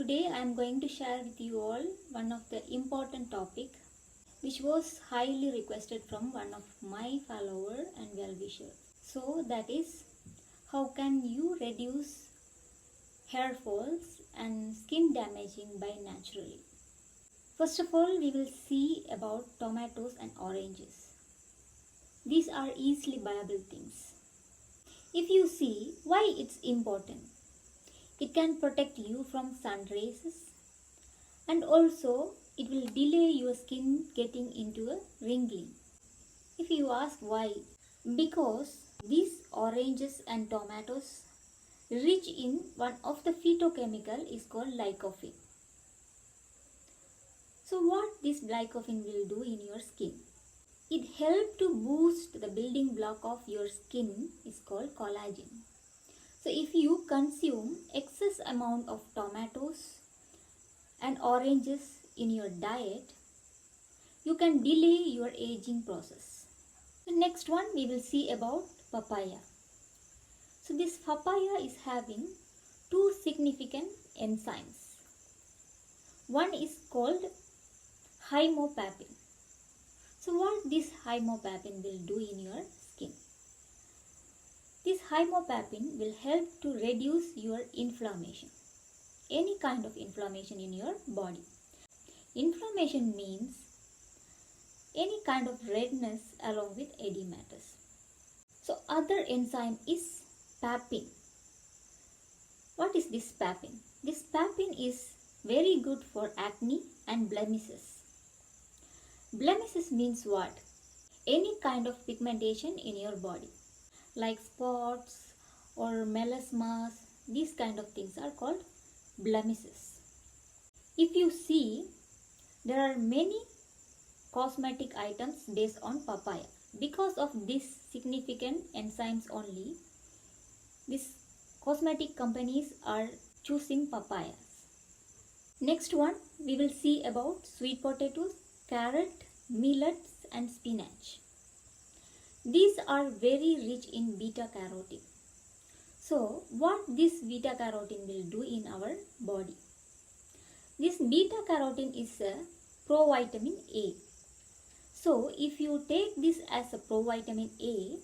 today I am going to share with you all one of the important topic which was highly requested from one of my follower and well-wisher. So that is, how can you reduce hair falls and skin damaging by naturally. First of all, we will see about tomatoes and oranges. These are easily viable things. If you see why it's important, it can protect you from sun rays and also it will delay your skin getting into a wrinkling. If you ask why, because these oranges and tomatoes rich in one of the phytochemical is called lycopene. So what this lycopene will do in your skin? It helps to boost the building block of your skin is called collagen. So if you consume excess amount of tomatoes and oranges in your diet, you can delay your aging process. The next one we will see about papaya. So this papaya is having two significant enzymes. One is called hymopapin. So what this hymopapin will do in your skin? This hymopapin will help to reduce your inflammation. Any kind of inflammation in your body. Inflammation means any kind of redness along with edematous. So other enzyme is papin. What is this papin? This papin is very good for acne and blemishes. Blemishes means what? Any kind of pigmentation in your body, like spots or melasmas. These kind of things are called blemishes. If you see, there are many cosmetic items based on papaya. Because of these significant enzymes only, these cosmetic companies are choosing papayas. Next one, we will see about sweet potatoes, carrot, millets and spinach. These are very rich in beta carotene. So what this beta carotene will do in our body? This beta carotene is a provitamin A. So if you take this as a provitamin A,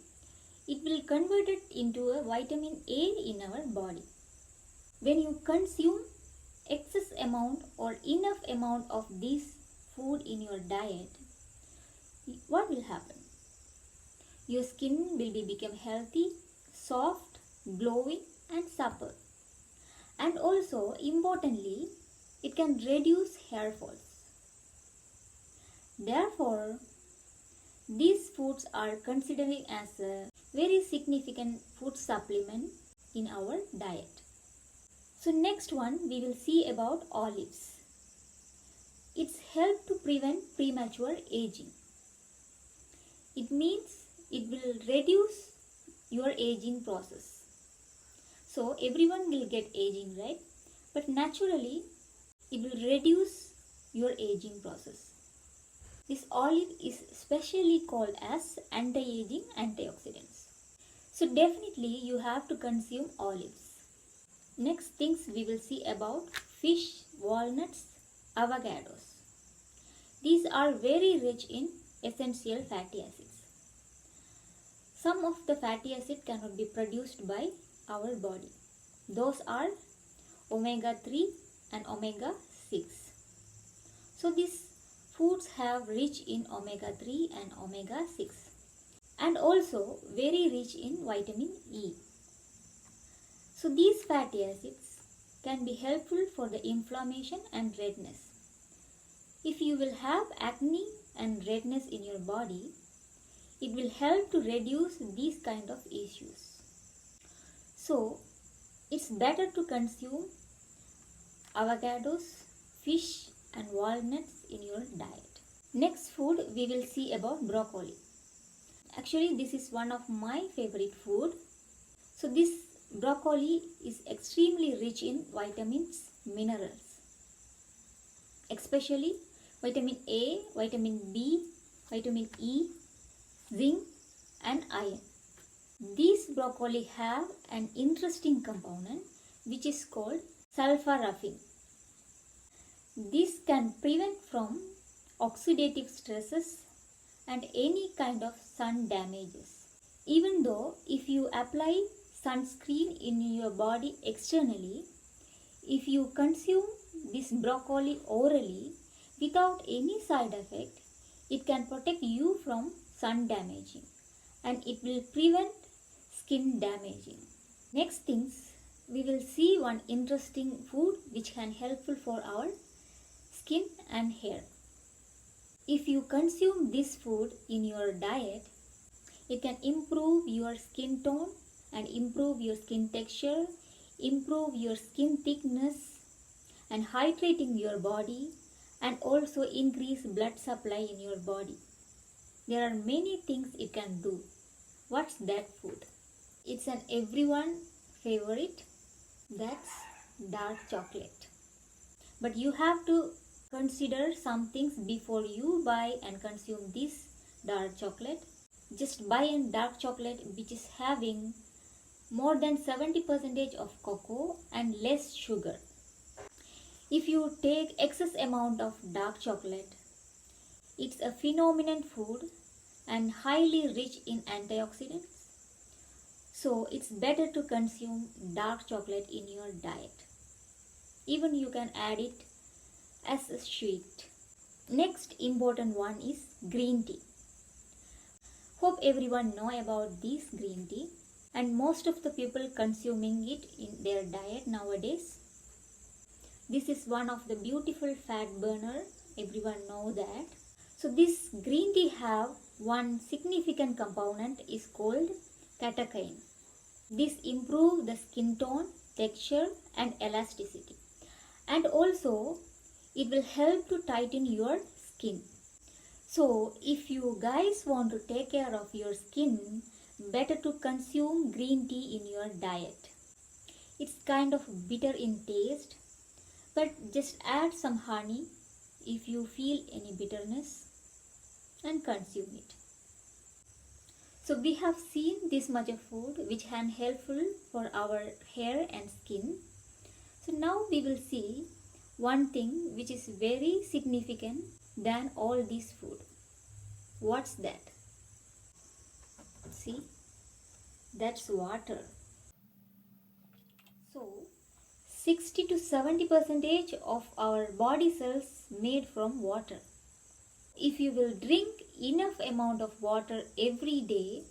it will convert it into a vitamin A in our body. When you consume excess amount or enough amount of this food in your diet, what will happen? Your skin will become healthy, soft, glowing and supple. And also importantly, it can reduce hair falls. Therefore, these foods are considered as a very significant food supplement in our diet. So next one we will see about olives. It's help to prevent premature aging. It means it will reduce your aging process. So everyone will get aging, right? But naturally it will reduce your aging process. This olive is specially called as anti-aging antioxidants. So definitely you have to consume olives. Next things we will see about fish, walnuts, avocados. These are very rich in essential fatty acids. Some of the fatty acid cannot be produced by our body. Those are omega-3 and omega-6. So these foods have rich in omega-3 and omega-6 and also very rich in vitamin E. So these fatty acids can be helpful for the inflammation and redness. If you will have acne and redness in your body, it will help to reduce these kind of issues. So it's better to consume avocados, fish and walnuts in your diet. Next food we will see about broccoli. Actually this is one of my favorite food. So this broccoli is extremely rich in vitamins, minerals, especially vitamin A, vitamin B, vitamin E, zinc and iron. These broccoli have an interesting component which is called sulforaphane. This can prevent from oxidative stresses and any kind of sun damages. Even though if you apply sunscreen in your body externally, if you consume this broccoli orally without any side effect, it can protect you from sun damaging and it will prevent skin damaging. Next things, we will see one interesting food which can helpful for our skin and hair. If you consume this food in your diet, it can improve your skin tone and improve your skin texture, improve your skin thickness and hydrating your body, and also increase blood supply in your body. There are many things it can do. What's that food? It's an everyone favorite, that's dark chocolate. But you have to consider some things before you buy and consume this dark chocolate. Just buy a dark chocolate which is having more than 70% of cocoa and less sugar. If you take excess amount of dark chocolate, it's a phenomenal food and highly rich in antioxidants. So it's better to consume dark chocolate in your diet. Even you can add it as a sweet. Next important one is green tea. Hope everyone know about this green tea and most of the people consuming it in their diet nowadays. This is one of the beautiful fat burner, everyone know that. So this green tea have one significant component is called catechine. This improves the skin tone, texture and elasticity. And also it will help to tighten your skin. So if you guys want to take care of your skin, better to consume green tea in your diet. It's kind of bitter in taste, but just add some honey if you feel any bitterness and consume it. So we have seen this much of food which can helpful for our hair and skin. So now we will see one thing which is very significant than all this food. What's that? See, that's water. So 60 to 70% of our body cells made from water. If you will drink enough amount of water every day,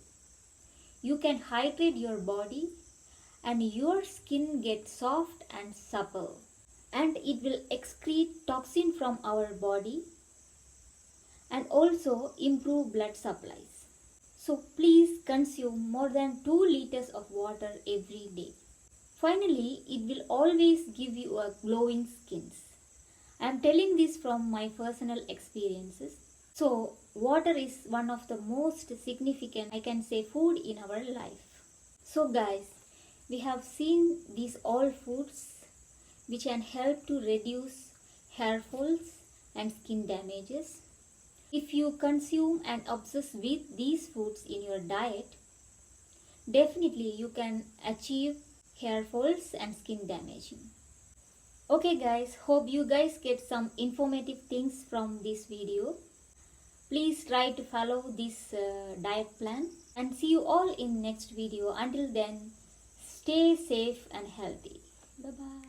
you can hydrate your body and your skin gets soft and supple, and it will excrete toxin from our body and also improve blood supplies. So please consume more than 2 liters of water every day. Finally, it will always give you a glowing skin. I am telling this from my personal experiences. So water is one of the most significant, I can say, food in our life. So guys, we have seen these all foods which can help to reduce hair falls and skin damages. If you consume and obsess with these foods in your diet, definitely you can achieve hair falls and skin damaging. Okay guys, hope you guys get some informative things from this video. Please try to follow this diet plan and see you all in next video. Until then, stay safe and healthy. Bye bye.